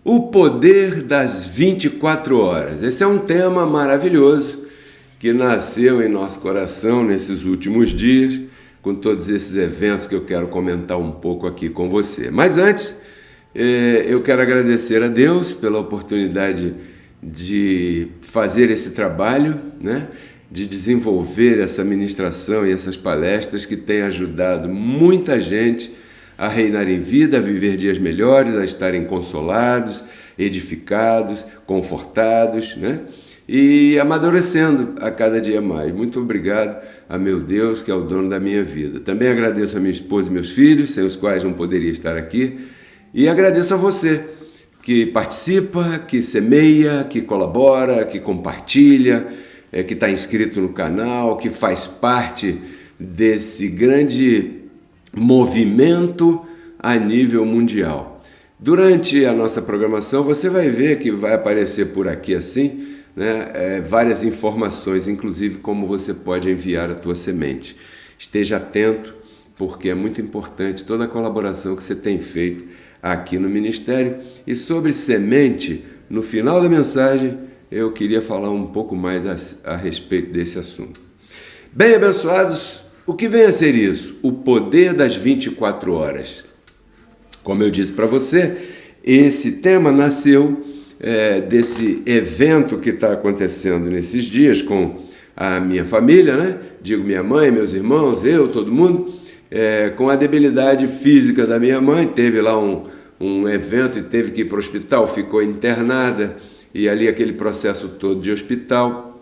O poder das 24 horas. Esse é um tema maravilhoso que nasceu em nosso coração nesses últimos dias, com todos esses eventos que eu quero comentar um pouco aqui com você. Mas antes, eu quero agradecer a Deus pela oportunidade de fazer esse trabalho, né? De desenvolver essa ministração e essas palestras que têm ajudado muita gente a reinar em vida, a viver dias melhores, a estarem consolados, edificados, confortados, né? E amadurecendo a cada dia mais. Muito obrigado a meu Deus, que é o dono da minha vida. Também agradeço a minha esposa e meus filhos, sem os quais não poderia estar aqui. E agradeço a você, que participa, que semeia, que colabora, que compartilha, que está inscrito no canal, que faz parte desse grande movimento a nível mundial. Durante a nossa programação, você vai ver que vai aparecer por aqui assim, né, várias informações, inclusive como você pode enviar a tua semente. Esteja atento, porque é muito importante toda a colaboração que você tem feito aqui no Ministério. E sobre semente, no final da mensagem, eu queria falar um pouco mais a respeito desse assunto. Bem, abençoados, o que vem a ser isso? O poder das 24 horas. Como eu disse para você, esse tema nasceu desse evento que está acontecendo nesses dias com a minha família, né? Digo minha mãe, meus irmãos, eu, todo mundo, com a debilidade física da minha mãe. Teve lá um evento e teve que ir para o hospital, ficou internada, e ali aquele processo todo de hospital.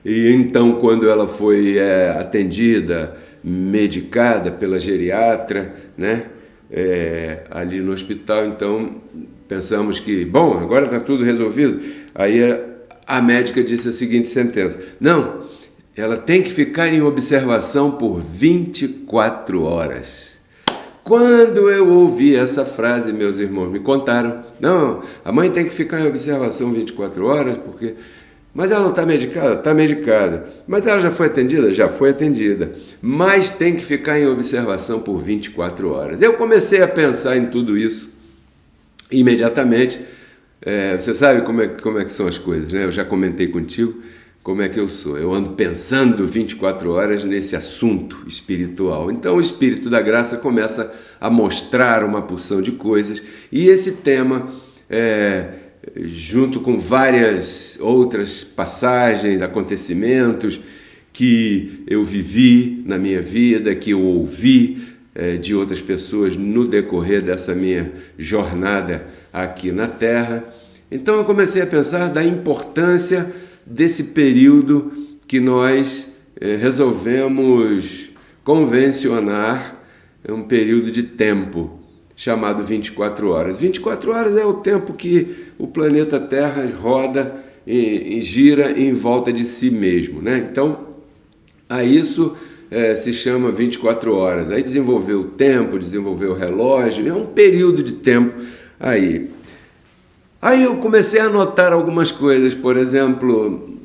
E então, quando ela foi atendida, medicada pela geriatra, né, ali no hospital, então pensamos que, bom, agora está tudo resolvido. Aí a médica disse a seguinte sentença: não, ela tem que ficar em observação por 24 horas. Quando eu ouvi essa frase, meus irmãos me contaram, não, a mãe tem que ficar em observação 24 horas, porque... Mas ela não está medicada? Está medicada. Mas ela já foi atendida? Já foi atendida. Mas tem que ficar em observação por 24 horas. Eu comecei a pensar em tudo isso imediatamente. Você sabe como é que são as coisas, né? Eu já comentei contigo como é que eu sou. Eu ando pensando 24 horas nesse assunto espiritual. Então o Espírito da Graça começa a mostrar uma porção de coisas. E esse tema... junto com várias outras passagens, acontecimentos que eu vivi na minha vida, que eu ouvi de outras pessoas no decorrer dessa minha jornada aqui na Terra. Então eu comecei a pensar da importância desse período que nós resolvemos convencionar, um período de tempo chamado 24 horas. 24 horas é o tempo que o planeta Terra roda e gira em volta de si mesmo, né? Então, a isso se chama 24 horas. Aí desenvolveu o tempo, desenvolveu o relógio, é um período de tempo aí. Aí eu comecei a notar algumas coisas, por exemplo,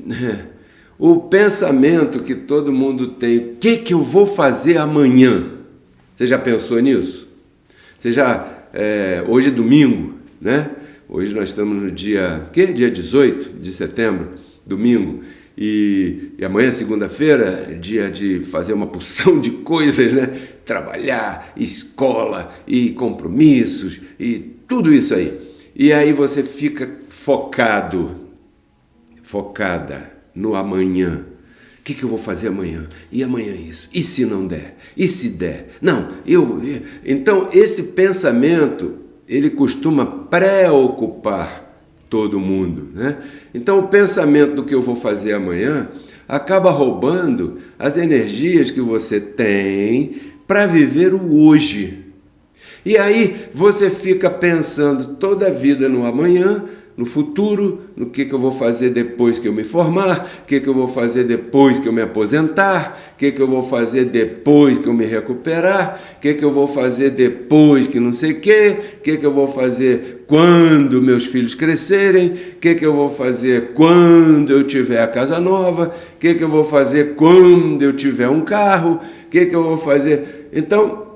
o pensamento que todo mundo tem: o que eu vou fazer amanhã? Você já pensou nisso? Hoje é domingo, né? Hoje nós estamos no dia 18 de setembro, domingo, e amanhã, segunda-feira, é dia de fazer uma porção de coisas, né? Trabalhar, escola e compromissos e tudo isso aí. E aí você fica focada no amanhã. O que eu vou fazer amanhã? E amanhã isso? E se não der? E se der? Não, Então, esse pensamento, ele costuma preocupar todo mundo, né? Então, o pensamento do que eu vou fazer amanhã acaba roubando as energias que você tem para viver o hoje. E aí, você fica pensando toda a vida no amanhã, no futuro, no que eu vou fazer depois que eu me formar, o que eu vou fazer depois que eu me aposentar, o que eu vou fazer depois que eu me recuperar, o que eu vou fazer depois que não sei o que eu vou fazer quando meus filhos crescerem, o que eu vou fazer quando eu tiver a casa nova, o que eu vou fazer quando eu tiver um carro, o que eu vou fazer... Então,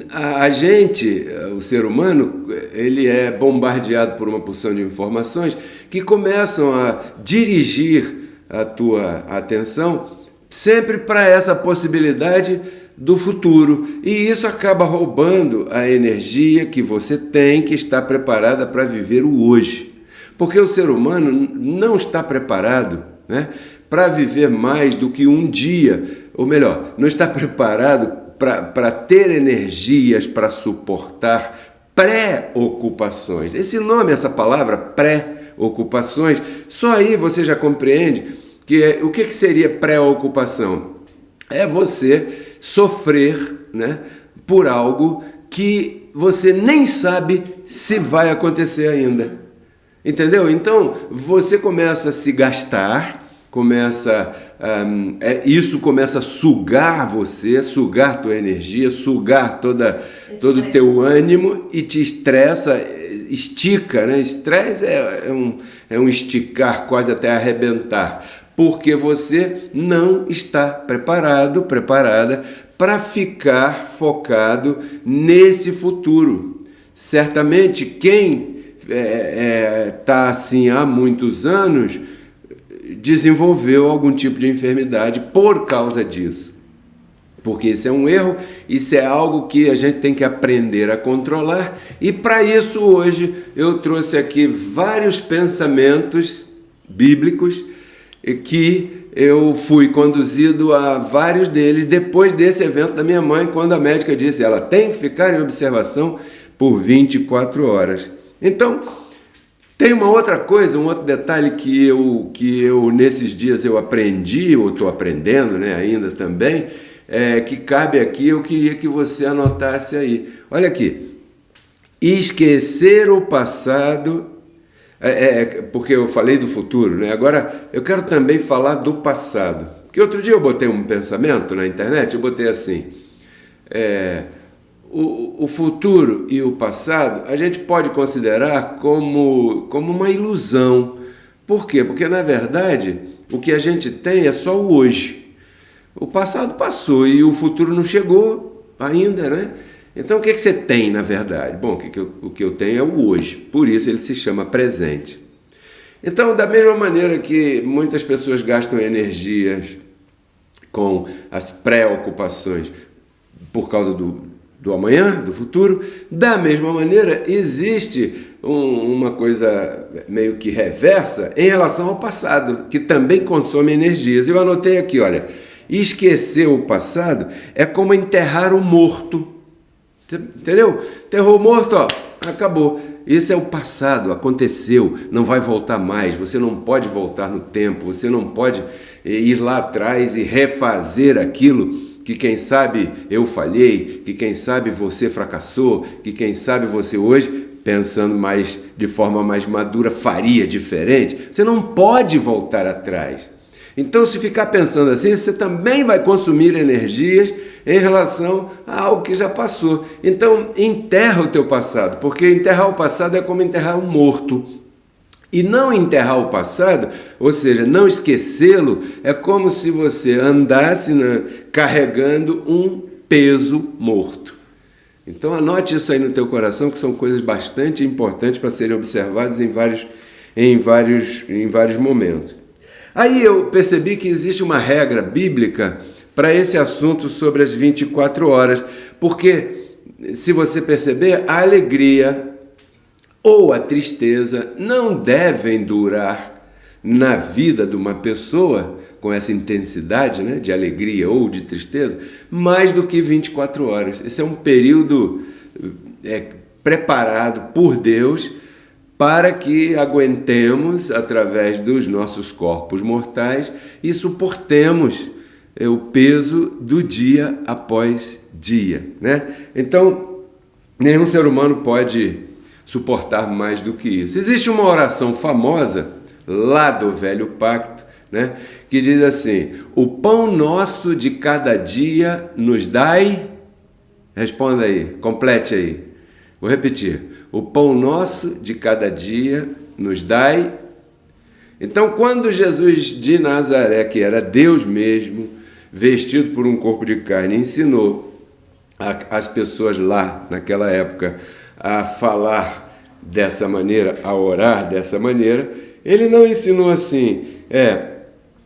A gente, o ser humano, ele é bombardeado por uma porção de informações que começam a dirigir a tua atenção sempre para essa possibilidade do futuro. E isso acaba roubando a energia que você tem, que está preparada para viver o hoje. Porque o ser humano não está preparado, né, para viver mais do que um dia, ou melhor, não está preparado para ter energias para suportar preocupações. Esse nome, essa palavra, preocupações, só aí você já compreende que o que seria preocupação? É você sofrer, né, por algo que você nem sabe se vai acontecer ainda. Entendeu? Então, você começa a se gastar, isso começa a sugar você, sugar tua energia, sugar todo o teu ânimo e te estressa, estica, né? Estresse é um esticar quase até arrebentar, porque você não está preparada para ficar focado nesse futuro. Certamente quem está assim há muitos anos desenvolveu algum tipo de enfermidade por causa disso. Porque isso é um erro, isso é algo que a gente tem que aprender a controlar. E para isso hoje eu trouxe aqui vários pensamentos bíblicos que eu fui conduzido a vários deles depois desse evento da minha mãe, quando a médica disse ela tem que ficar em observação por 24 horas. Então, tem uma outra coisa, um outro detalhe que eu nesses dias eu aprendi, ou estou aprendendo, né, ainda também, que cabe aqui, eu queria que você anotasse aí. Olha aqui, esquecer o passado, porque eu falei do futuro, né? Agora eu quero também falar do passado. Porque outro dia eu botei um pensamento na internet, eu botei assim, o futuro e o passado a gente pode considerar como uma ilusão. Por quê? Porque, na verdade, o que a gente tem é só o hoje. O passado passou e o futuro não chegou ainda, né? Então, o que você tem, na verdade? Bom, o que eu tenho é o hoje. Por isso ele se chama presente. Então, da mesma maneira que muitas pessoas gastam energias com as preocupações por causa do amanhã, do futuro, da mesma maneira existe uma coisa meio que reversa em relação ao passado, que também consome energias. Eu anotei aqui, olha, esquecer o passado é como enterrar o morto. Entendeu? Enterrou o morto, ó, acabou. Esse é o passado, aconteceu, não vai voltar mais, você não pode voltar no tempo, você não pode ir lá atrás e refazer aquilo que quem sabe eu falhei, que quem sabe você fracassou, que quem sabe você hoje, pensando de forma mais madura, faria diferente. Você não pode voltar atrás. Então, se ficar pensando assim, você também vai consumir energias em relação a algo que já passou. Então, enterra o teu passado, porque enterrar o passado é como enterrar um morto. E não enterrar o passado, ou seja, não esquecê-lo, é como se você andasse carregando um peso morto. Então anote isso aí no teu coração, que são coisas bastante importantes para serem observadas em vários momentos. Aí eu percebi que existe uma regra bíblica para esse assunto sobre as 24 horas, porque, se você perceber, a alegria ou a tristeza não devem durar na vida de uma pessoa com essa intensidade, né, de alegria ou de tristeza, mais do que 24 horas. Esse é um período preparado por Deus para que aguentemos, através dos nossos corpos mortais, e suportemos o peso do dia após dia, né? Então, nenhum ser humano pode suportar mais do que isso. Existe uma oração famosa lá do Velho Pacto, né, que diz assim: o pão nosso de cada dia nos dai. Responda aí, complete aí. Vou repetir: o pão nosso de cada dia nos dai. Então, quando Jesus de Nazaré, que era Deus mesmo, vestido por um corpo de carne, ensinou as pessoas lá naquela época a falar dessa maneira, a orar dessa maneira, ele não ensinou assim,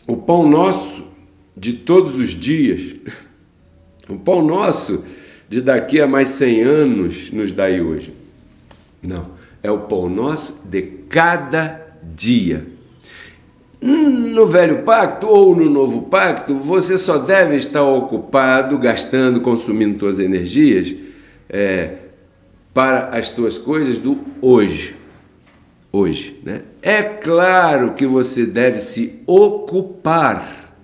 o pão nosso de todos os dias, o pão nosso de daqui a mais 100 anos nos dai hoje. Não, é o pão nosso de cada dia. No velho pacto ou no novo pacto, você só deve estar ocupado, gastando, consumindo suas energias para as tuas coisas do hoje. Hoje, né? É claro que você deve se ocupar,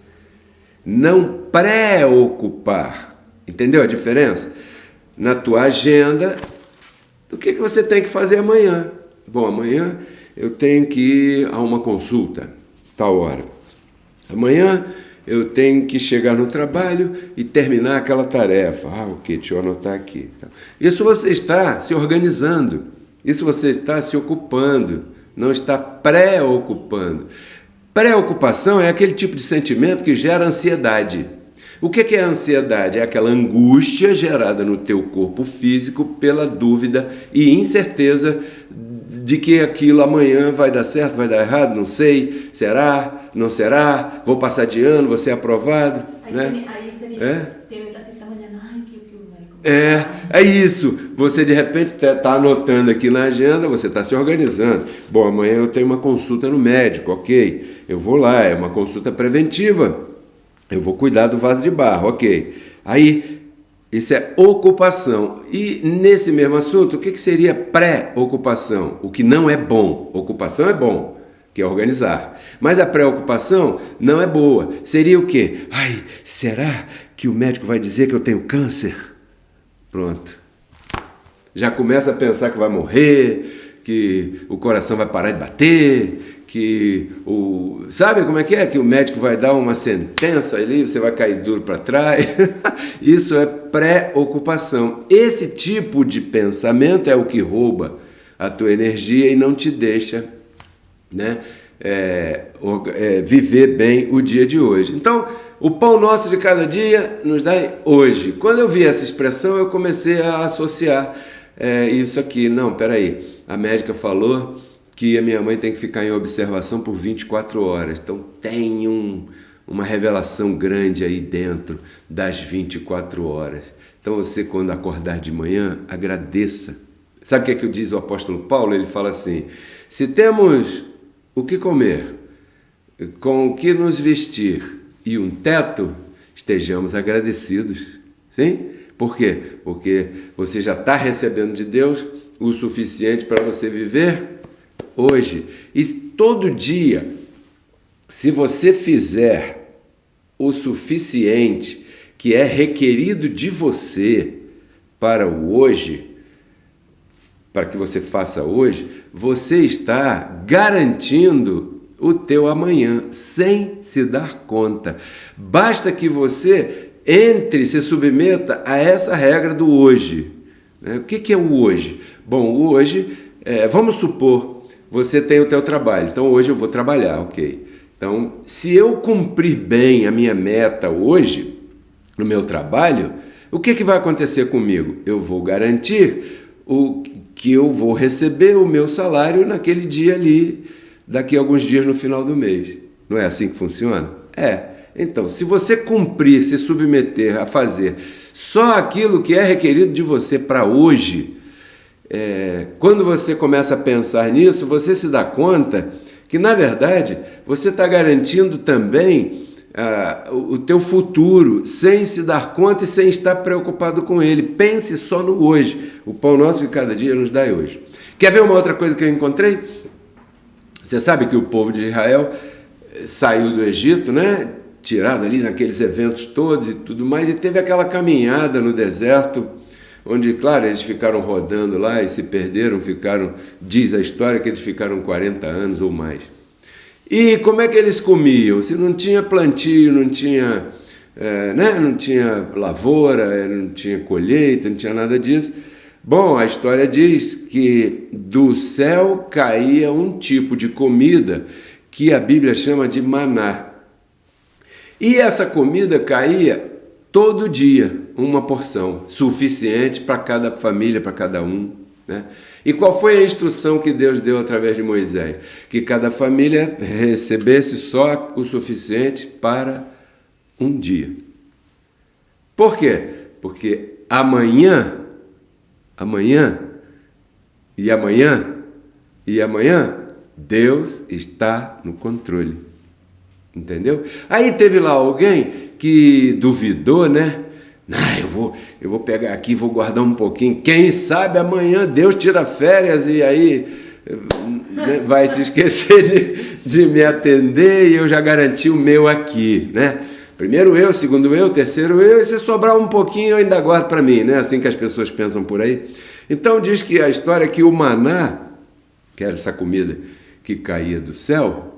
não preocupar. Entendeu a diferença? Na tua agenda, o que você tem que fazer amanhã? Bom, amanhã eu tenho que ir a uma consulta, tal hora. Amanhã eu tenho que chegar no trabalho e terminar aquela tarefa. Ok, deixa eu anotar aqui. Isso você está se organizando, isso você está se ocupando, não está preocupando. Preocupação é aquele tipo de sentimento que gera ansiedade. O que é a ansiedade? É aquela angústia gerada no teu corpo físico pela dúvida e incerteza de que aquilo amanhã vai dar certo, vai dar errado, não sei, será, não será, vou passar de ano, vou ser aprovado. Aí seria, você está olhando, que vai começar. É isso, você de repente está anotando aqui na agenda, você está se organizando. Bom, amanhã eu tenho uma consulta no médico, ok, eu vou lá, é uma consulta preventiva. Eu vou cuidar do vaso de barro, ok. Aí, isso é ocupação. E nesse mesmo assunto, o que seria pré-ocupação? O que não é bom. Ocupação é bom, que é organizar. Mas a pré-ocupação não é boa. Seria o quê? Será que o médico vai dizer que eu tenho câncer? Pronto. Já começa a pensar que vai morrer, que o coração vai parar de bater, que sabe como é? Que o médico vai dar uma sentença ali, você vai cair duro para trás. Isso é preocupação. Esse tipo de pensamento é o que rouba a tua energia e não te deixa, né, viver bem o dia de hoje. Então, o pão nosso de cada dia nos dá hoje. Quando eu vi essa expressão, eu comecei a associar isso aqui. Não, peraí, a médica falou que a minha mãe tem que ficar em observação por 24 horas. Então tem uma revelação grande aí dentro das 24 horas. Então você, quando acordar de manhã, agradeça. Sabe o que diz o apóstolo Paulo? Ele fala assim, se temos o que comer, com o que nos vestir e um teto, estejamos agradecidos. Sim? Por quê? Porque você já está recebendo de Deus o suficiente para você viver hoje. E todo dia, se você fizer o suficiente que é requerido de você para o hoje, para que você faça hoje, você está garantindo o teu amanhã, sem se dar conta. Basta que você se submeta a essa regra do hoje. O que é o hoje? Bom, o hoje, vamos supor, você tem o teu trabalho, então hoje eu vou trabalhar, ok. Então, se eu cumprir bem a minha meta hoje, no meu trabalho, o que vai acontecer comigo? Eu vou garantir que eu vou receber o meu salário naquele dia ali, daqui a alguns dias no final do mês. Não é assim que funciona? Então, se você cumprir, se submeter a fazer só aquilo que é requerido de você para hoje, quando você começa a pensar nisso, você se dá conta que, na verdade, você está garantindo também o teu futuro, sem se dar conta e sem estar preocupado com ele. Pense só no hoje. O pão nosso de cada dia nos dá hoje. Quer ver uma outra coisa que eu encontrei? Você sabe que o povo de Israel saiu do Egito, né? Tirado ali naqueles eventos todos e tudo mais, e teve aquela caminhada no deserto, onde, claro, eles ficaram rodando lá e se perderam, diz a história que eles ficaram 40 anos ou mais. E como é que eles comiam? Se não tinha plantio, não tinha, não tinha lavoura, não tinha colheita, não tinha nada disso. Bom, a história diz que do céu caía um tipo de comida que a Bíblia chama de maná. E essa comida caía todo dia, uma porção, suficiente para cada família, para cada um, né? E qual foi a instrução que Deus deu através de Moisés? Que cada família recebesse só o suficiente para um dia. Por quê? Porque amanhã, Deus está no controle. Entendeu? Aí teve lá alguém que duvidou, né? Eu vou pegar aqui, vou guardar um pouquinho. Quem sabe amanhã Deus tira férias e aí vai se esquecer de me atender e eu já garanti o meu aqui, né? Primeiro eu, segundo eu, terceiro eu, e se sobrar um pouquinho eu ainda guardo para mim, né? Assim que as pessoas pensam por aí. Então diz que a história é que o maná, que era essa comida que caía do céu,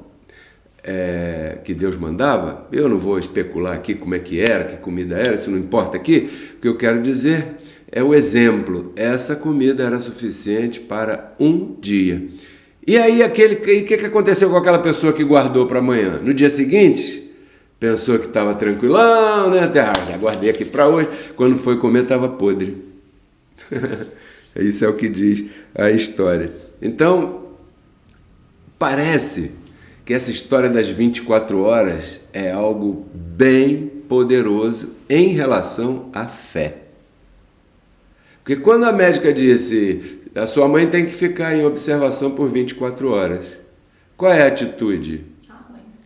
que Deus mandava, eu não vou especular aqui como é que era, que comida era, isso não importa aqui, o que eu quero dizer é o exemplo, essa comida era suficiente para um dia. E aí o que aconteceu com aquela pessoa que guardou para amanhã? No dia seguinte, pensou que estava tranquilão, né? Já guardei aqui para hoje, quando foi comer estava podre. Isso é o que diz a história. Então, parece que essa história das 24 horas é algo bem poderoso em relação à fé. Porque quando a médica disse, a sua mãe tem que ficar em observação por 24 horas, qual é a atitude?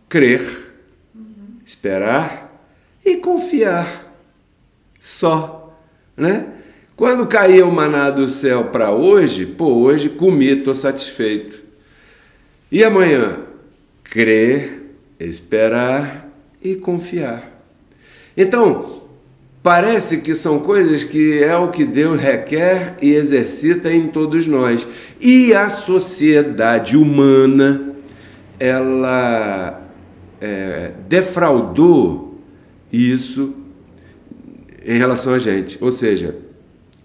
Crer, esperar e confiar. Só, né? Quando caía o maná do céu para hoje, hoje comi, estou satisfeito. E amanhã? Crer, esperar e confiar. Então, parece que são coisas que é o que Deus requer e exercita em todos nós. E a sociedade humana, ela defraudou isso em relação a gente. Ou seja,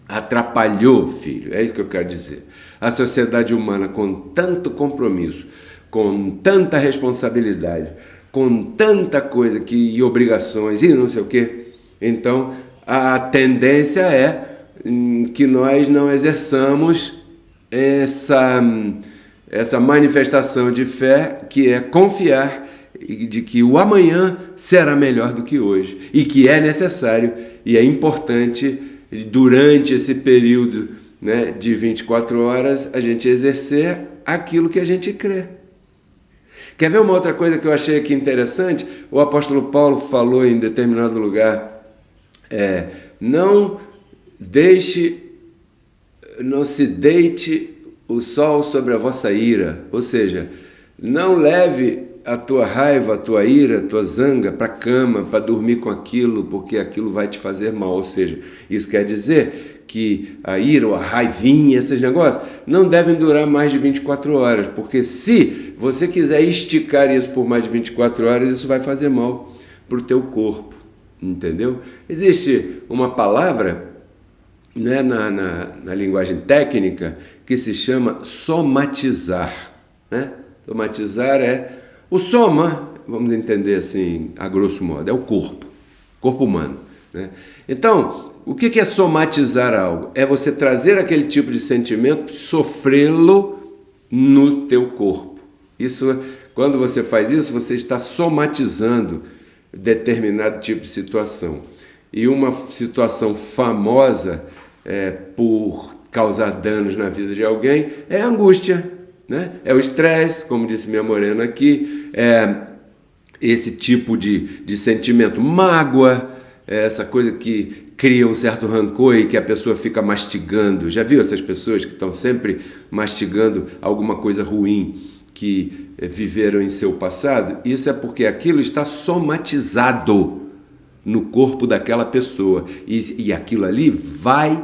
atrapalhou, filho, é isso que eu quero dizer. A sociedade humana, com tanto compromisso, com tanta responsabilidade, com tanta coisa e obrigações e não sei o quê, então a tendência é que nós não exerçamos essa manifestação de fé, que é confiar de que o amanhã será melhor do que hoje e que é necessário e é importante durante esse período, né, de 24 horas a gente exercer aquilo que a gente crê. Quer ver uma outra coisa que eu achei aqui interessante? O apóstolo Paulo falou em determinado lugar, não se deite o sol sobre a vossa ira, ou seja, não leve a tua raiva, a tua ira, a tua zanga para a cama, para dormir com aquilo, porque aquilo vai te fazer mal, ou seja, isso quer dizer que a ira ou a raivinha, esses negócios, não devem durar mais de 24 horas, porque se você quiser esticar isso por mais de 24 horas, isso vai fazer mal para o teu corpo, entendeu? Existe uma palavra, né, na linguagem técnica que se chama somatizar, né? Somatizar é o soma, vamos entender assim, a grosso modo, é o corpo humano, né? Então, o que é somatizar algo? É você trazer aquele tipo de sentimento, sofrê-lo no teu corpo. Isso, quando você faz isso, você está somatizando determinado tipo de situação. E uma situação famosa por causar danos na vida de alguém é a angústia, né? É o estresse, como disse minha morena aqui, esse tipo de sentimento, mágoa, essa coisa que cria um certo rancor e que a pessoa fica mastigando. Já viu essas pessoas que estão sempre mastigando alguma coisa ruim que viveram em seu passado? Isso é porque aquilo está somatizado no corpo daquela pessoa. E aquilo ali vai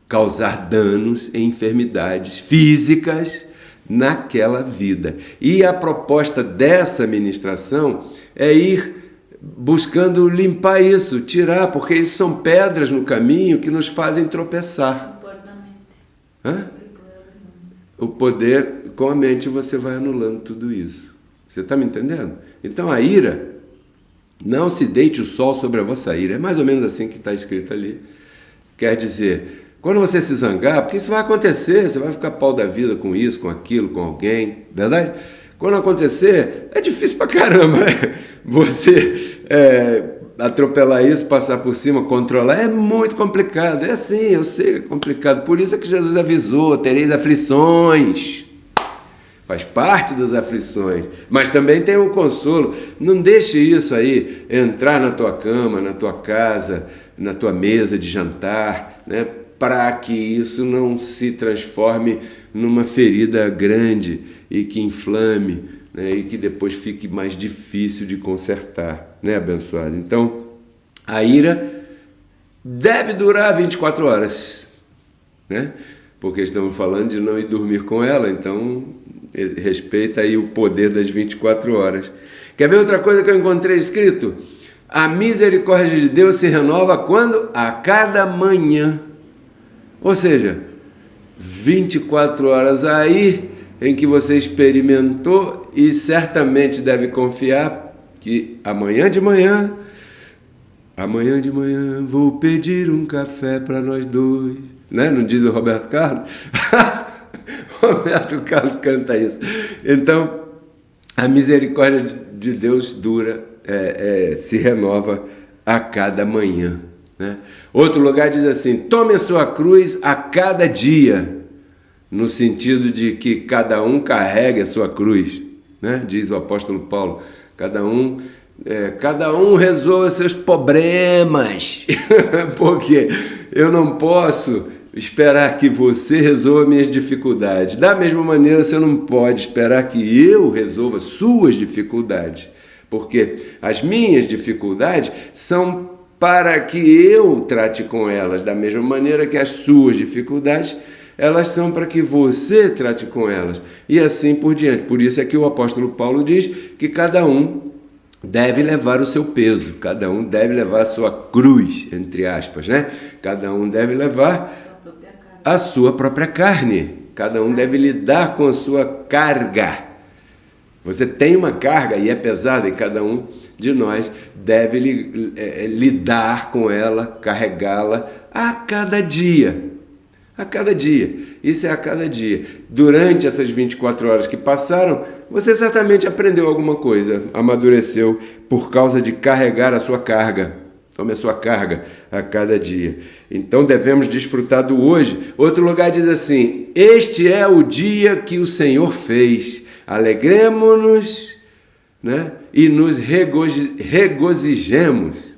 causar danos e enfermidades físicas naquela vida. E a proposta dessa ministração é ir buscando limpar isso, tirar, porque isso são pedras no caminho que nos fazem tropeçar. O poder, com a mente você vai anulando tudo isso. Você está me entendendo? Então a ira Não se deite o sol sobre a vossa ira. É mais ou menos assim que está escrito ali. Quer dizer, quando você se zangar, porque isso vai acontecer, você vai ficar pau da vida com isso, com aquilo, com alguém, verdade? Quando acontecer, é difícil pra caramba, né? Você atropelar isso, passar por cima, controlar, é muito complicado. É assim, eu sei que é complicado. Por isso é que Jesus avisou, tereis aflições. Faz parte das aflições, mas também tem um consolo. Não deixe isso aí entrar na tua cama, na tua casa, na tua mesa de jantar, né? Para que isso não se transforme numa ferida grande e que inflame, né? E que depois fique mais difícil de consertar, né, abençoado? Então, a ira deve durar 24 horas, né? Porque estamos falando de não ir dormir com ela, então respeita aí o poder das 24 horas. Quer ver outra coisa que eu encontrei escrito? A misericórdia de Deus se renova quando? A cada manhã. Ou seja, 24 horas aí em que você experimentou e certamente deve confiar que amanhã de manhã vou pedir um café para nós dois. Né? Não diz o Roberto Carlos? Roberto Carlos canta isso. Então, a misericórdia de Deus dura, se renova a cada manhã. Né? Outro lugar diz assim, tome a sua cruz a cada dia, no sentido de que cada um carregue a sua cruz. Né? Diz o apóstolo Paulo, cada um resolva seus problemas, porque eu não posso esperar que você resolva minhas dificuldades. Da mesma maneira, você não pode esperar que eu resolva suas dificuldades, porque as minhas dificuldades são para que eu trate com elas, da mesma maneira que as suas dificuldades, elas são para que você trate com elas, e assim por diante. Por isso é que o apóstolo Paulo diz que cada um deve levar o seu peso, cada um deve levar a sua cruz, entre aspas, né? Cada um deve levar a sua própria carne. Cada um deve lidar com a sua carga. Você tem uma carga e é pesada, e cada um de nós deve lidar com ela, carregá-la a cada dia. A cada dia. Isso é a cada dia. Durante essas 24 horas que passaram, você certamente aprendeu alguma coisa, amadureceu por causa de carregar a sua carga. Tome a sua carga a cada dia. Então devemos desfrutar do hoje. Outro lugar diz assim, este é o dia que o Senhor fez. Alegremo-nos, né? E nos regozijemos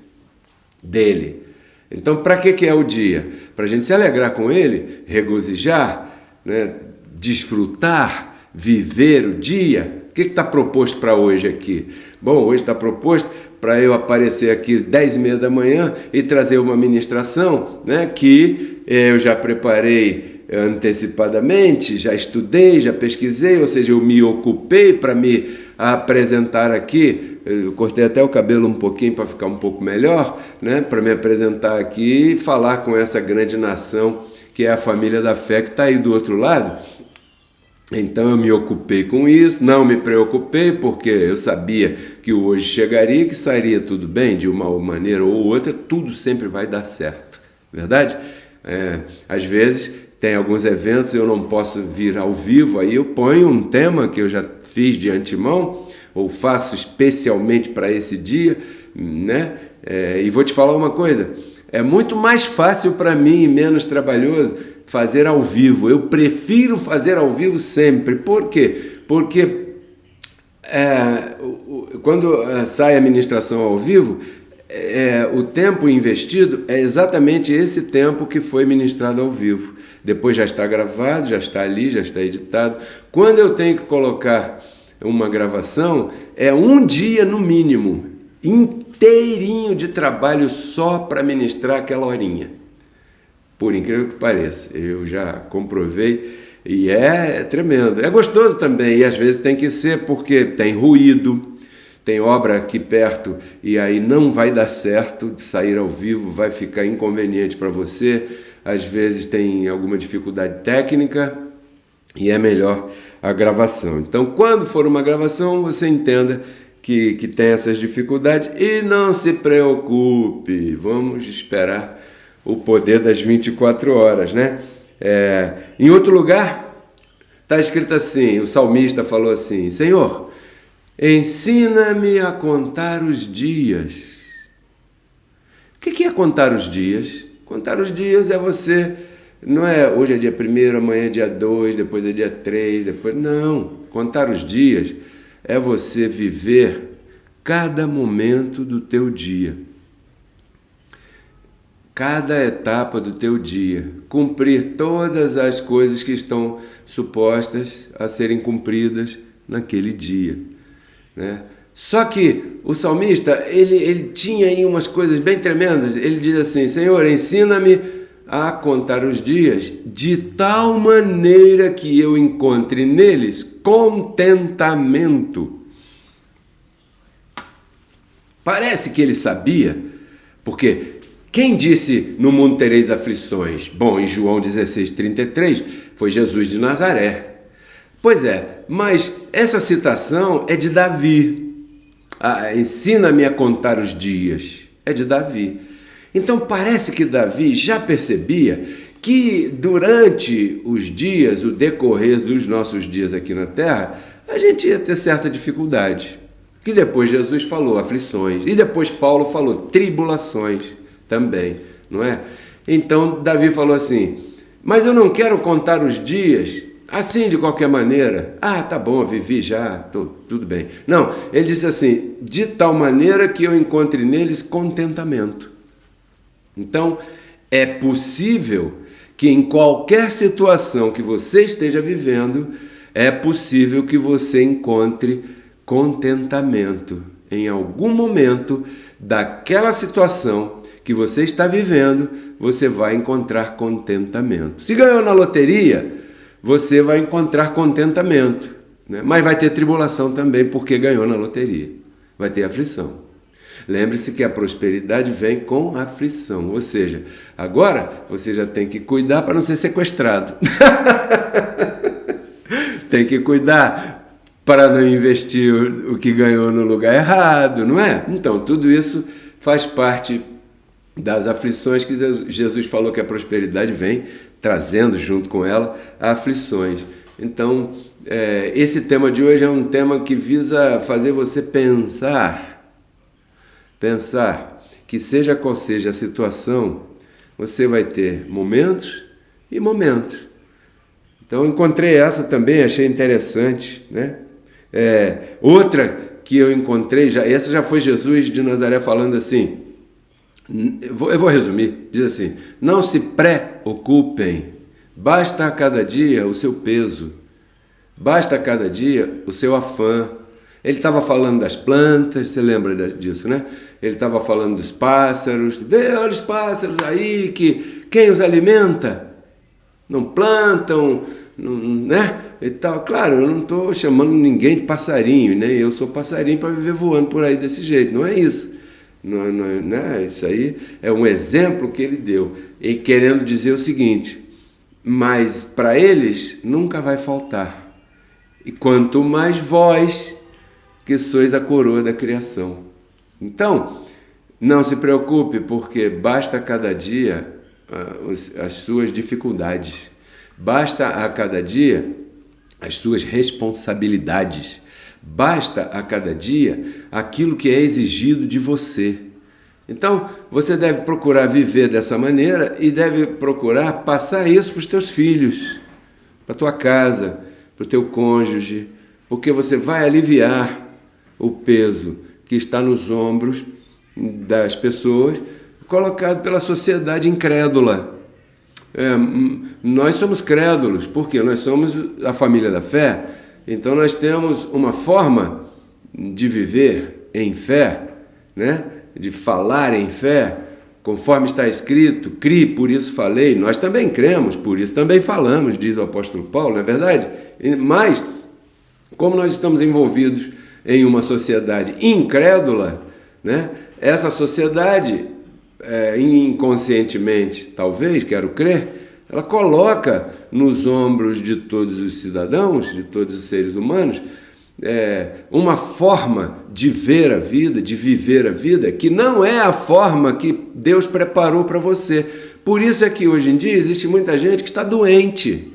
dele. Então, para que é o dia? Para a gente se alegrar com ele, regozijar, né? Desfrutar, viver o dia. O que está proposto para hoje aqui? Bom, hoje está proposto para eu aparecer aqui às 10h30 da manhã e trazer uma ministração, né, que eu já preparei antecipadamente, já estudei, já pesquisei, ou seja, eu me ocupei para me apresentar aqui. Eu cortei até o cabelo um pouquinho para ficar um pouco melhor, né, para me apresentar aqui e falar com essa grande nação que é a família da fé que está aí do outro lado. Então eu me ocupei com isso, não me preocupei, porque eu sabia que o hoje chegaria, que sairia tudo bem, de uma maneira ou outra, tudo sempre vai dar certo, verdade? Às vezes tem alguns eventos, eu não posso vir ao vivo, aí eu ponho um tema que eu já fiz de antemão, ou faço especialmente para esse dia, né? E vou te falar uma coisa, é muito mais fácil para mim e menos trabalhoso fazer ao vivo. Eu prefiro fazer ao vivo sempre. Por quê? Porque quando sai a ministração ao vivo, o tempo investido é exatamente esse tempo que foi ministrado ao vivo. Depois já está gravado, já está ali, já está editado. Quando eu tenho que colocar uma gravação, é um dia no mínimo, inteirinho de trabalho só para ministrar aquela horinha. Por incrível que pareça, eu já comprovei e é tremendo. É gostoso também, e às vezes tem que ser porque tem ruído, tem obra aqui perto e aí não vai dar certo de sair ao vivo, vai ficar inconveniente para você. Às vezes tem alguma dificuldade técnica e é melhor a gravação. Então, quando for uma gravação, você entenda que tem essas dificuldades. E não se preocupe, vamos esperar o poder das 24 horas, né? Em outro lugar, está escrito assim, o salmista falou assim: Senhor, ensina-me a contar os dias. O que é contar os dias? Contar os dias é você, não é hoje é dia 1º, amanhã é dia 2, depois é dia 3, depois... Não, contar os dias é você viver cada momento do teu dia. Cada etapa do teu dia, cumprir todas as coisas que estão supostas a serem cumpridas naquele dia, né? Só que o salmista, ele tinha aí umas coisas bem tremendas. Ele diz assim: Senhor, ensina-me a contar os dias de tal maneira que eu encontre neles contentamento. Parece que ele sabia, porque quem disse no mundo tereis aflições? Bom, em João 16:33 foi Jesus de Nazaré. Pois é, mas essa citação é de Davi. Ensina-me a contar os dias. É de Davi. Então parece que Davi já percebia que durante os dias, o decorrer dos nossos dias aqui na Terra, a gente ia ter certa dificuldade. Que depois Jesus falou aflições. E depois Paulo falou tribulações também, não é? Então Davi falou assim: mas eu não quero contar os dias assim de qualquer maneira. Tá bom, vivi já, tudo bem. Não, ele disse assim: de tal maneira que eu encontre neles contentamento. Então, é possível que em qualquer situação que você esteja vivendo, é possível que você encontre contentamento. Em algum momento daquela situação que você está vivendo, você vai encontrar contentamento. Se ganhou na loteria, você vai encontrar contentamento, né? Mas vai ter tribulação também, porque ganhou na loteria. Vai ter aflição. Lembre-se que a prosperidade vem com aflição, ou seja, agora você já tem que cuidar para não ser sequestrado. Tem que cuidar para não investir o que ganhou no lugar errado, não é? Então, tudo isso faz parte das aflições que Jesus falou que a prosperidade vem trazendo junto com ela aflições. Então, esse tema de hoje é um tema que visa fazer você pensar que seja qual seja a situação, você vai ter momentos e momentos. Então, encontrei essa também, achei interessante, né? Outra que eu encontrei, essa já foi Jesus de Nazaré falando assim, eu vou resumir, diz assim: não se preocupem, basta a cada dia o seu peso, basta a cada dia o seu afã. Ele estava falando das plantas, você lembra disso, né? Ele estava falando dos pássaros, vê os pássaros aí, que quem os alimenta? Não plantam, não, né? E tal. Claro, eu não estou chamando ninguém de passarinho, né? Eu sou passarinho para viver voando por aí desse jeito, não é isso. Não, né? Isso aí é um exemplo que ele deu, e querendo dizer o seguinte: mas para eles nunca vai faltar, e quanto mais vós, que sois a coroa da criação. Então, não se preocupe, porque basta a cada dia as suas dificuldades, basta a cada dia as suas responsabilidades, basta a cada dia aquilo que é exigido de você. Então, você deve procurar viver dessa maneira e deve procurar passar isso para os teus filhos, para a tua casa, para o teu cônjuge, porque você vai aliviar o peso que está nos ombros das pessoas, colocado pela sociedade incrédula. Nós somos crédulos, porque nós somos a família da fé, então nós temos uma forma de viver em fé, né? De falar em fé, conforme está escrito: crie, por isso falei. Nós também cremos, por isso também falamos, diz o apóstolo Paulo, não é verdade? Mas, como nós estamos envolvidos em uma sociedade incrédula, né? Essa sociedade, inconscientemente, talvez, quero crer, ela coloca nos ombros de todos os cidadãos, de todos os seres humanos, uma forma de ver a vida, de viver a vida, que não é a forma que Deus preparou para você. Por isso é que hoje em dia existe muita gente que está doente.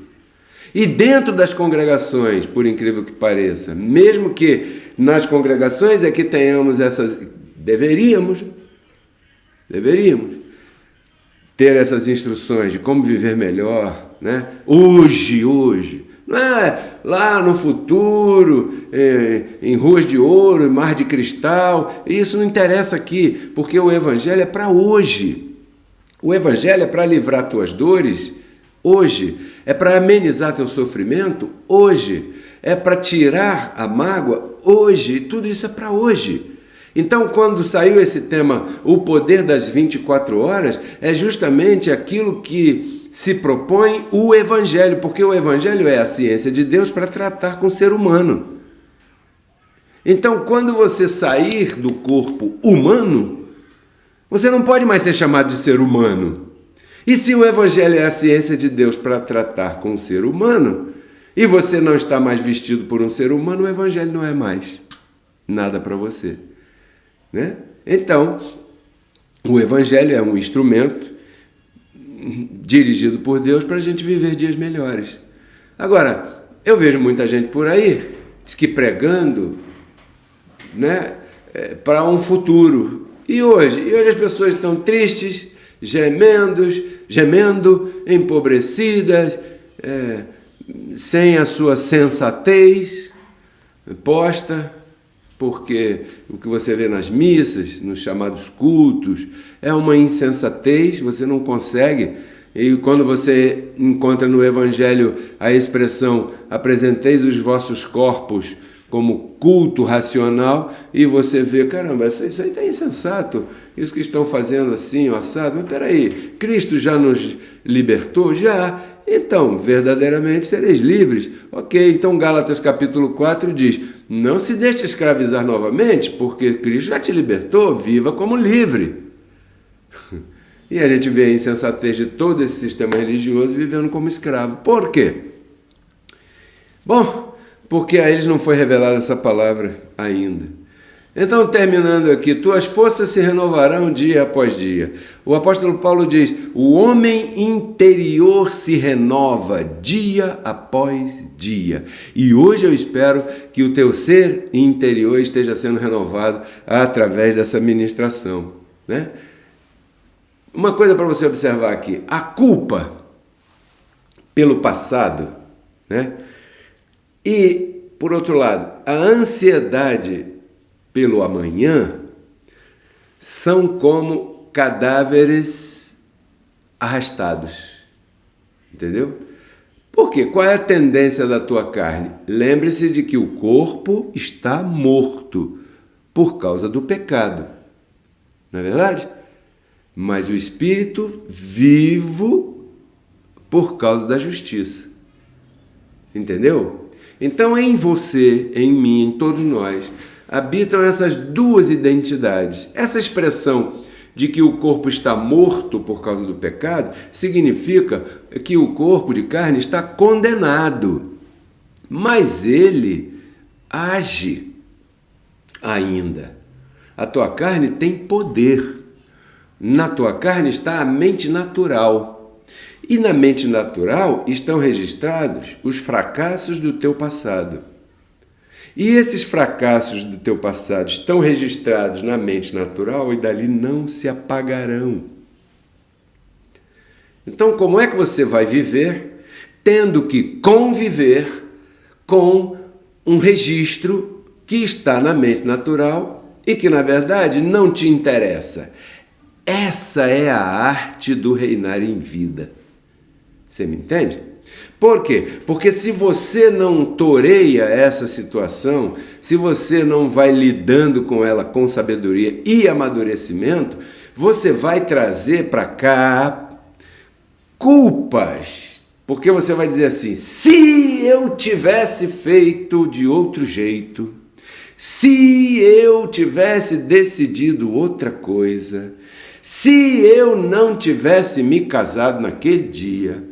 E dentro das congregações, por incrível que pareça, mesmo que nas congregações é que tenhamos essas... Deveríamos ter essas instruções de como viver melhor, né? Hoje. Não é lá no futuro, em ruas de ouro, em mar de cristal. Isso não interessa aqui, porque o Evangelho é para hoje. O Evangelho é para livrar tuas dores hoje. É para amenizar teu sofrimento hoje. É para tirar a mágoa hoje. Tudo isso é para hoje. Então, quando saiu esse tema, o poder das 24 horas, é justamente aquilo que se propõe o Evangelho, porque o Evangelho é a ciência de Deus para tratar com o ser humano. Então, quando você sair do corpo humano, você não pode mais ser chamado de ser humano. E se o Evangelho é a ciência de Deus para tratar com o ser humano, e você não está mais vestido por um ser humano, o Evangelho não é mais nada para você. Né? Então, o Evangelho é um instrumento dirigido por Deus para a gente viver dias melhores. Agora, eu vejo muita gente por aí, diz que pregando, né, para um futuro. E hoje as pessoas estão tristes, gemendo, empobrecidas, sem a sua sensatez posta, porque o que você vê nas missas, nos chamados cultos, é uma insensatez, você não consegue. E quando você encontra no Evangelho a expressão apresenteis os vossos corpos como culto racional, e você vê, caramba, isso aí está insensato, isso que estão fazendo assim, assado, mas peraí, Cristo já nos libertou? Já. Então, verdadeiramente sereis livres. Ok, então Gálatas capítulo 4 diz, não se deixe escravizar novamente, porque Cristo já te libertou, viva como livre. E a gente vê a insensatez de todo esse sistema religioso vivendo como escravo. Por quê? Bom, porque a eles não foi revelada essa palavra ainda. Então, terminando aqui, tuas forças se renovarão dia após dia. O apóstolo Paulo diz, o homem interior se renova dia após dia. E hoje eu espero que o teu ser interior esteja sendo renovado através dessa ministração, né? Uma coisa para você observar aqui, a culpa pelo passado, né? E, por outro lado, a ansiedade pelo amanhã são como cadáveres arrastados, entendeu? Por quê? Qual é a tendência da tua carne? Lembre-se de que o corpo está morto por causa do pecado, não é verdade? Mas o espírito vivo por causa da justiça, entendeu? Então em você, em mim, em todos nós, habitam essas duas identidades. Essa expressão de que o corpo está morto por causa do pecado significa que o corpo de carne está condenado, mas ele age ainda. A tua carne tem poder. Na tua carne está a mente natural. E na mente natural estão registrados os fracassos do teu passado. E esses fracassos do teu passado estão registrados na mente natural e dali não se apagarão. Então, como é que você vai viver tendo que conviver com um registro que está na mente natural e que, na verdade, não te interessa? Essa é a arte do reinar em vida. Você me entende? Por quê? Porque se você não toreia essa situação, se você não vai lidando com ela com sabedoria e amadurecimento, você vai trazer para cá culpas. Porque você vai dizer assim, se eu tivesse feito de outro jeito, se eu tivesse decidido outra coisa, se eu não tivesse me casado naquele dia,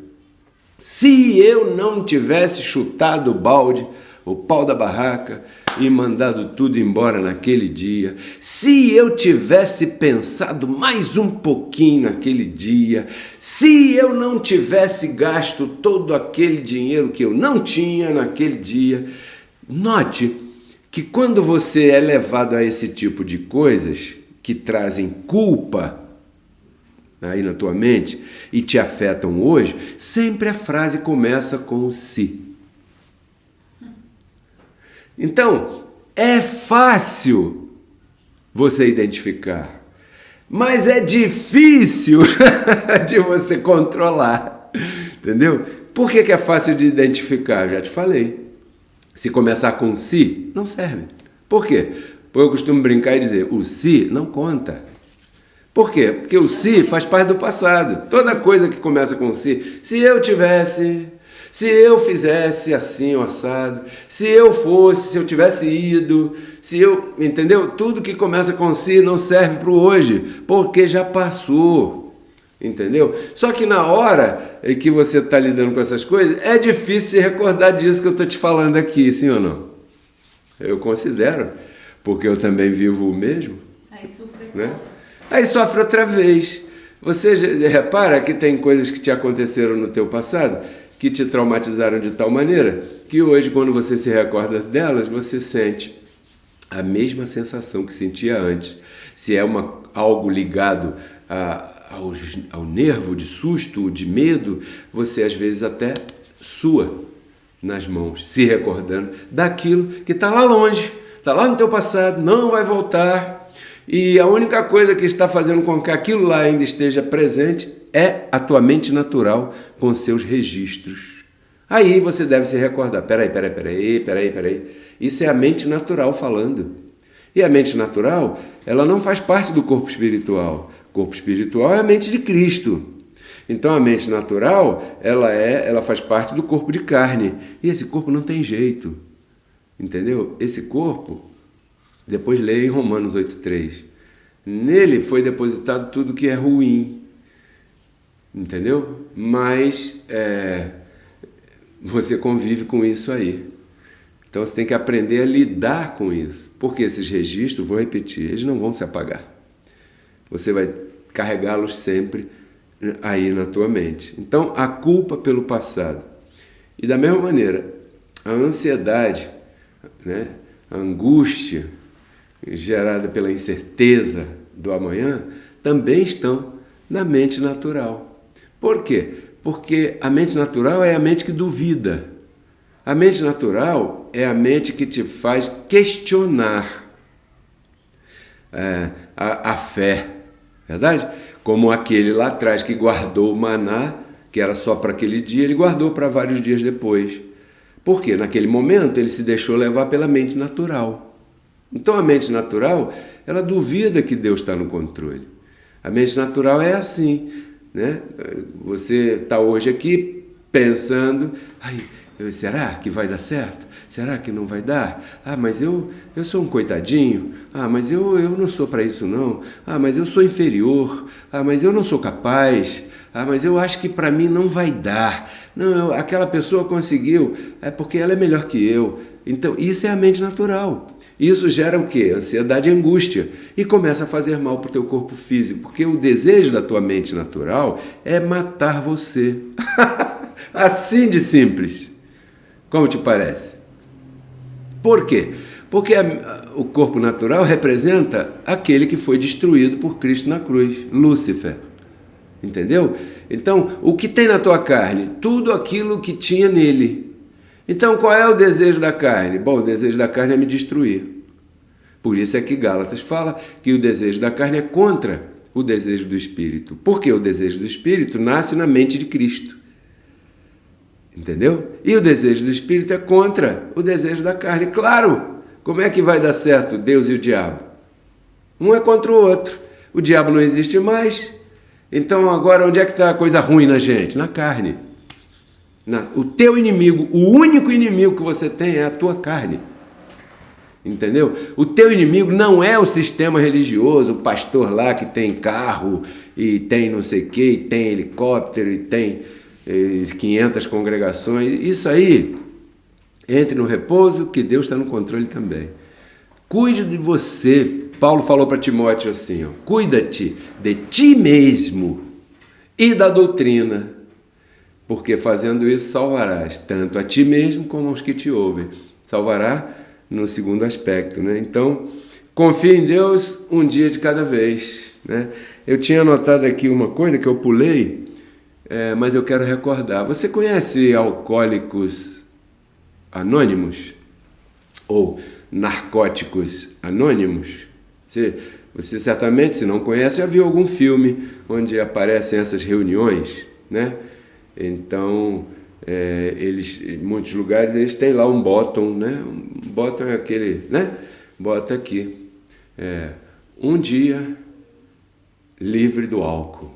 se eu não tivesse chutado o balde, o pau da barraca, e mandado tudo embora naquele dia, se eu tivesse pensado mais um pouquinho naquele dia, se eu não tivesse gasto todo aquele dinheiro que eu não tinha naquele dia. Note que quando você é levado a esse tipo de coisas que trazem culpa aí na tua mente e te afetam hoje, sempre a frase começa com o se. Então, é fácil você identificar, mas é difícil de você controlar, entendeu? Por que é fácil de identificar? Já te falei. Se começar com se, não serve. Por quê? Porque eu costumo brincar e dizer, o se não conta. Por quê? Porque o se faz parte do passado. Toda coisa que começa com se eu tivesse, se eu fizesse assim o assado, se eu fosse, se eu tivesse ido, se eu... Entendeu? Tudo que começa com se não serve para o hoje, porque já passou. Entendeu? Só que na hora em que você está lidando com essas coisas, é difícil se recordar disso que eu estou te falando aqui, sim ou não? Eu considero, porque eu também vivo o mesmo. Aí sofre, né? Aí sofre outra vez. Você repara que tem coisas que te aconteceram no teu passado, que te traumatizaram de tal maneira, que hoje, quando você se recorda delas, você sente a mesma sensação que sentia antes. Se é algo ligado ao nervo de susto, de medo, você às vezes até sua nas mãos, se recordando daquilo que está lá longe, está lá no teu passado, não vai voltar. E a única coisa que está fazendo com que aquilo lá ainda esteja presente é a tua mente natural com seus registros. Aí você deve se recordar, peraí. Isso é a mente natural falando. E a mente natural, ela não faz parte do corpo espiritual. O corpo espiritual é a mente de Cristo. Então a mente natural, ela faz parte do corpo de carne. E esse corpo não tem jeito. Entendeu? Esse corpo, depois leia em Romanos 8,3. Nele foi depositado tudo que é ruim. Entendeu? Mas você convive com isso aí. Então você tem que aprender a lidar com isso. Porque esses registros, vou repetir, eles não vão se apagar. Você vai carregá-los sempre aí na tua mente. Então, a culpa pelo passado. E da mesma maneira, a ansiedade, né, a angústia gerada pela incerteza do amanhã, também estão na mente natural. Por quê? Porque a mente natural é a mente que duvida. A mente natural é a mente que te faz questionar a fé, verdade? Como aquele lá atrás que guardou o maná, que era só para aquele dia, ele guardou para vários dias depois. Por quê? Naquele momento ele se deixou levar pela mente natural. Então a mente natural, ela duvida que Deus está no controle. A mente natural é assim, né? Você está hoje aqui pensando, será que vai dar certo? Será que não vai dar? Mas eu sou um coitadinho. Mas eu não sou para isso não. Mas eu sou inferior. Mas eu não sou capaz. Mas eu acho que para mim não vai dar. Não, aquela pessoa conseguiu, porque ela é melhor que eu. Então, isso é a mente natural. Isso gera o quê? Ansiedade e angústia. E começa a fazer mal para o teu corpo físico, porque o desejo da tua mente natural é matar você. Assim de simples. Como te parece? Por quê? Porque o corpo natural representa aquele que foi destruído por Cristo na cruz, Lúcifer. Entendeu? Então, o que tem na tua carne? Tudo aquilo que tinha nele. Então, qual é o desejo da carne? Bom, o desejo da carne é me destruir. Por isso é que Gálatas fala que o desejo da carne é contra o desejo do Espírito. Porque o desejo do Espírito nasce na mente de Cristo. Entendeu? E o desejo do Espírito é contra o desejo da carne. Claro! Como é que vai dar certo Deus e o diabo? Um é contra o outro. O diabo não existe mais. Então agora onde é que está a coisa ruim na gente? Na carne. O teu inimigo, o único inimigo que você tem é a tua carne. Entendeu? O teu inimigo não é o sistema religioso, o pastor lá que tem carro e tem não sei o que, e tem helicóptero e tem 500 congregações. Isso aí Entre no repouso, que Deus está no controle também. Cuide de você. Paulo falou para Timóteo assim, ó, cuida-te de ti mesmo e da doutrina, porque fazendo isso salvarás tanto a ti mesmo como aos que te ouvem. Salvará no segundo aspecto, né? Então, confie em Deus um dia de cada vez, né? Eu tinha anotado aqui uma coisa que eu pulei, mas eu quero recordar. Você conhece Alcoólicos Anônimos? Ou Narcóticos Anônimos? Você certamente, se não conhece, já viu algum filme onde aparecem essas reuniões, né? Então, em muitos lugares, eles têm lá um bottom, né? Um bottom é aquele, né? Bota aqui, um dia livre do álcool.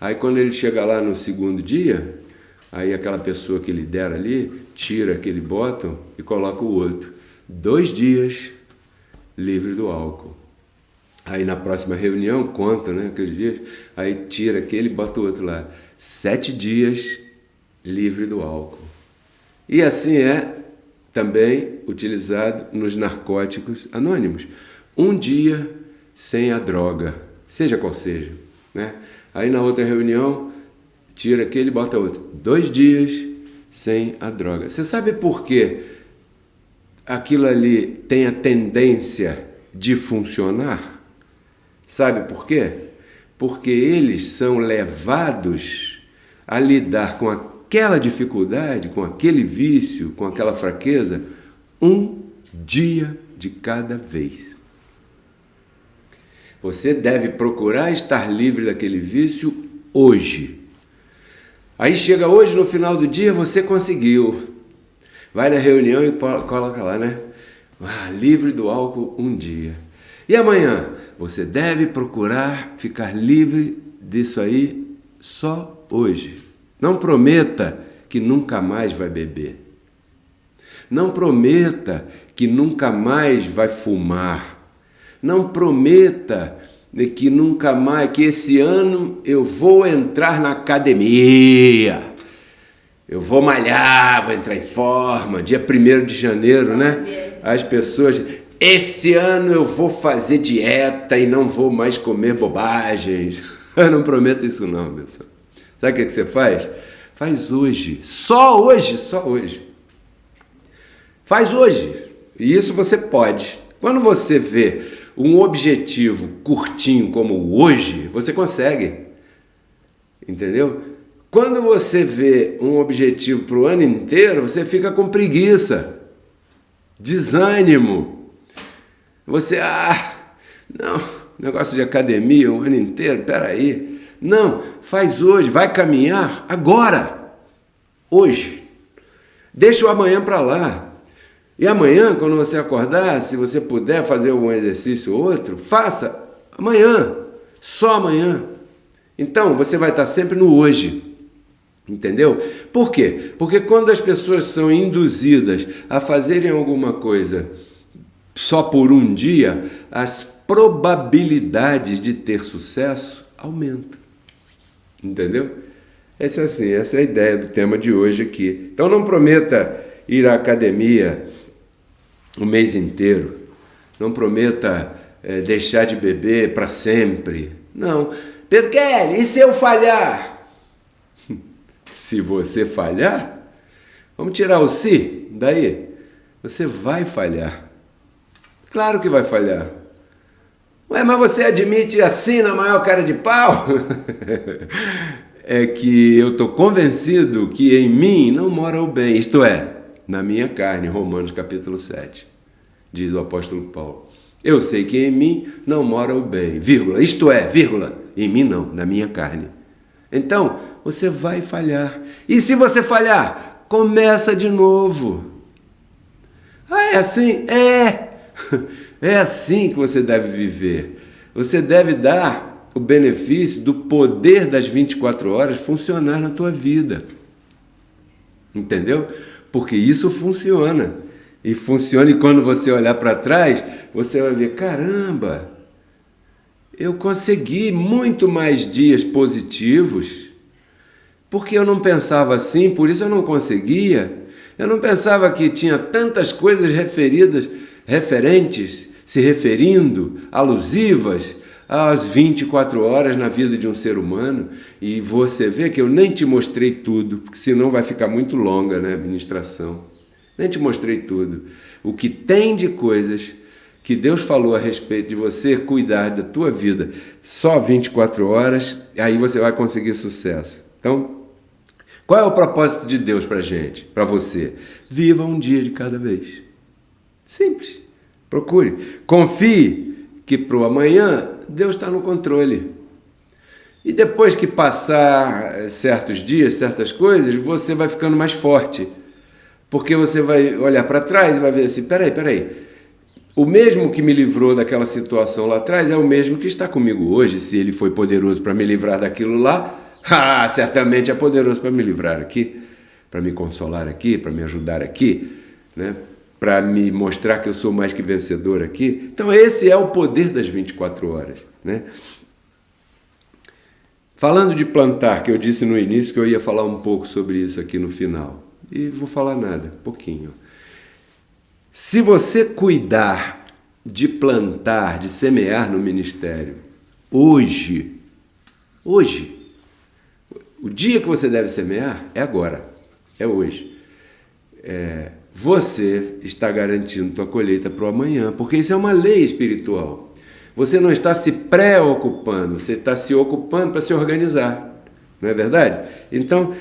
Aí quando ele chega lá no segundo dia, aí aquela pessoa que lidera ali, tira aquele bottom e coloca o outro. 2 dias livre do álcool. Aí na próxima reunião, conta, né, aqueles dias, aí tira aquele e bota o outro lá. 7 dias livre do álcool. E assim é também utilizado nos narcóticos anônimos. 1 dia sem a droga, seja qual seja, né? Aí na outra reunião, tira aquele e bota outro. 2 dias sem a droga. Você sabe por quê? Aquilo ali tem a tendência de funcionar? Sabe por quê? Porque eles são levados a lidar com aquela dificuldade, com aquele vício, com aquela fraqueza, 1 dia de cada vez. Você deve procurar estar livre daquele vício hoje. Aí chega hoje, no final do dia, você conseguiu. Vai na reunião e coloca lá, né? Livre do álcool 1 dia. E amanhã? Você deve procurar ficar livre disso aí só hoje. Não prometa que nunca mais vai beber. Não prometa que nunca mais vai fumar. Não prometa que nunca mais, que esse ano eu vou entrar na academia. Eu vou malhar, vou entrar em forma, dia 1º de janeiro, né? As pessoas, esse ano eu vou fazer dieta e não vou mais comer bobagens. Eu não prometo isso não, pessoal. Sabe o que você faz? Faz hoje, só hoje, só hoje. Faz hoje, e isso você pode. Quando você vê um objetivo curtinho como hoje, você consegue, entendeu? Quando você vê um objetivo para o ano inteiro, você fica com preguiça, desânimo. Você, não, negócio de academia o ano inteiro, peraí. Não, faz hoje, vai caminhar agora, hoje. Deixa o amanhã para lá. E amanhã, quando você acordar, se você puder fazer algum exercício ou outro, faça amanhã, só amanhã. Então, você vai estar sempre no hoje. Entendeu? Por quê? Porque quando as pessoas são induzidas a fazerem alguma coisa só por 1 dia, as probabilidades de ter sucesso aumentam. Entendeu? Essa é a ideia do tema de hoje aqui. Então não prometa ir à academia o mês inteiro. Não prometa deixar de beber para sempre. Não. Pedro Kelly, e se eu falhar? Se você falhar, vamos tirar o se daí. Você vai falhar. Claro que vai falhar. Ué, mas você admite assim na maior cara de pau? É que eu estou convencido que em mim não mora o bem, isto é, na minha carne, Romanos capítulo 7, diz o apóstolo Paulo. Eu sei que em mim não mora o bem, vírgula, isto é, vírgula, em mim não, na minha carne. Então, você vai falhar. E se você falhar, começa de novo. É assim? É assim que você deve viver. Você deve dar o benefício do poder das 24 horas funcionar na tua vida. Entendeu? Porque isso funciona. E funciona, e quando você olhar para trás, você vai ver, caramba, eu consegui muito mais dias positivos, porque eu não pensava assim, por isso eu não conseguia. Eu não pensava que tinha tantas coisas referentes, se referindo, alusivas às 24 horas na vida de um ser humano. E você vê que eu nem te mostrei tudo, porque senão vai ficar muito longa, né, a administração. Nem te mostrei tudo. O que tem de coisas que Deus falou a respeito de você cuidar da tua vida só 24 horas, aí você vai conseguir sucesso. Então, qual é o propósito de Deus para a gente, para você? Viva um dia de cada vez. Simples. Procure. Confie que para o amanhã Deus está no controle. E depois que passar certos dias, certas coisas, você vai ficando mais forte. Porque você vai olhar para trás e vai ver assim, peraí. O mesmo que me livrou daquela situação lá atrás é o mesmo que está comigo hoje. Se ele foi poderoso para me livrar daquilo lá, certamente é poderoso para me livrar aqui, para me consolar aqui, para me ajudar aqui, né? Para me mostrar que eu sou mais que vencedor aqui. Então esse é o poder das 24 horas. Né? Falando de plantar, que eu disse no início que eu ia falar um pouco sobre isso aqui no final. E vou falar nada, pouquinho. Se você cuidar de plantar, de semear no ministério, hoje, o dia que você deve semear é agora, é hoje. Você está garantindo tua colheita para o amanhã, porque isso é uma lei espiritual. Você não está se preocupando, você está se ocupando para se organizar, não é verdade? Então,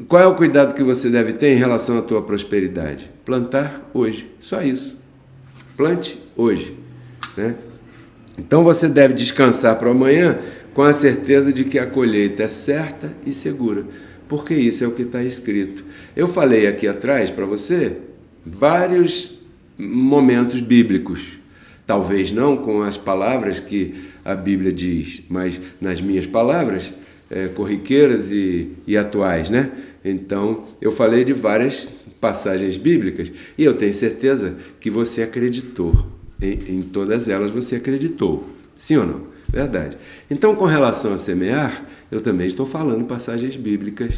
qual é o cuidado que você deve ter em relação à tua prosperidade? Plantar hoje, só isso. Plante hoje. Né? Então você deve descansar para amanhã com a certeza de que a colheita é certa e segura, porque isso é o que está escrito. Eu falei aqui atrás para você vários momentos bíblicos, talvez não com as palavras que a Bíblia diz, mas nas minhas palavras corriqueiras e atuais, né? Então, eu falei de várias passagens bíblicas e eu tenho certeza que você acreditou. Em todas elas você acreditou. Sim ou não? Verdade. Então, com relação a semear, eu também estou falando passagens bíblicas.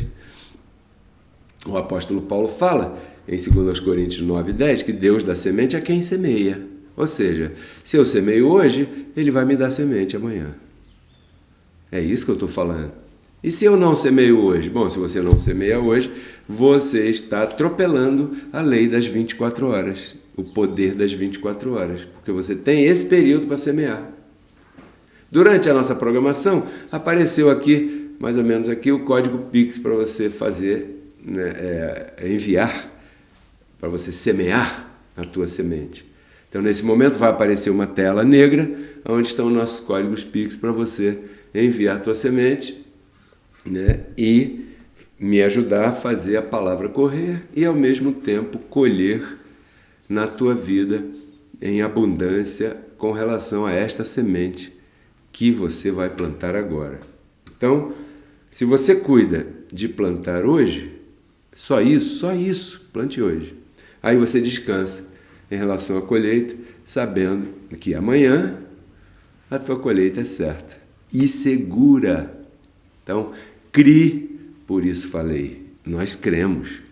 O apóstolo Paulo fala em 2 Coríntios 9:10 que Deus dá semente a quem semeia. Ou seja, se eu semeio hoje, ele vai me dar semente amanhã. É isso que eu estou falando. E se eu não semeio hoje? Bom, se você não semeia hoje, você está atropelando a lei das 24 horas, o poder das 24 horas, porque você tem esse período para semear. Durante a nossa programação, apareceu aqui, mais ou menos aqui, o código Pix para você fazer, né, enviar, para você semear a tua semente. Então, nesse momento, vai aparecer uma tela negra, onde estão nossos códigos Pix para você enviar a tua semente, né, e me ajudar a fazer a palavra correr e, ao mesmo tempo, colher na tua vida em abundância com relação a esta semente que você vai plantar agora. Então, se você cuida de plantar hoje, só isso, plante hoje. Aí você descansa em relação à colheita, sabendo que amanhã a tua colheita é certa e segura. Então, crie, por isso falei, nós cremos,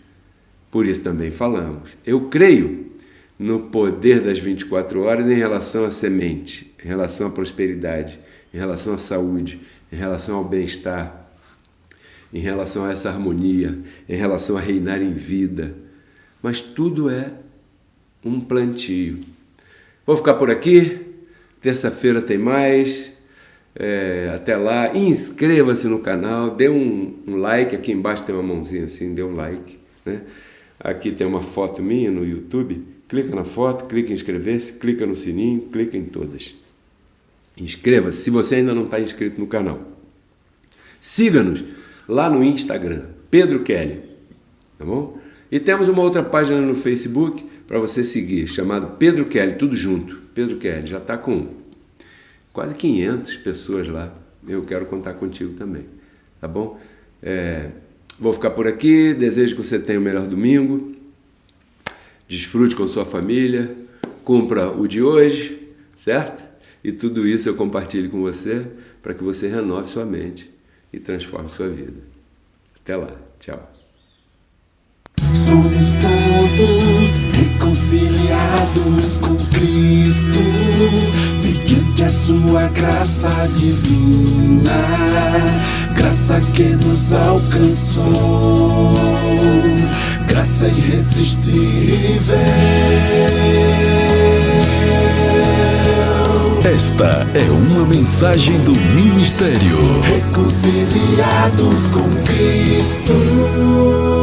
por isso também falamos. Eu creio no poder das 24 horas em relação à semente, em relação à prosperidade, em relação à saúde, em relação ao bem-estar, em relação a essa harmonia, em relação a reinar em vida. Mas tudo é um plantio. Vou ficar por aqui, terça-feira tem mais. Até lá, inscreva-se no canal, dê um like, aqui embaixo tem uma mãozinha assim, dê um like, né? Aqui tem uma foto minha no YouTube, clica na foto, clica em inscrever-se, clica no sininho, clica em todas. Inscreva-se se você ainda não está inscrito no canal. Siga-nos lá no Instagram, Pedro Kelly, tá bom? E temos uma outra página no Facebook para você seguir, chamado Pedro Kelly, tudo junto, Pedro Kelly, já está com quase 500 pessoas lá. Eu quero contar contigo também, tá bom? Vou ficar por aqui, desejo que você tenha o melhor domingo, desfrute com sua família, cumpra o de hoje, certo? E tudo isso eu compartilho com você para que você renove sua mente e transforme sua vida. Até lá, tchau. reconciliados com Cristo, mediante a sua graça divina, graça que nos alcançou, graça irresistível. Esta é uma mensagem do Ministério Reconciliados com Cristo.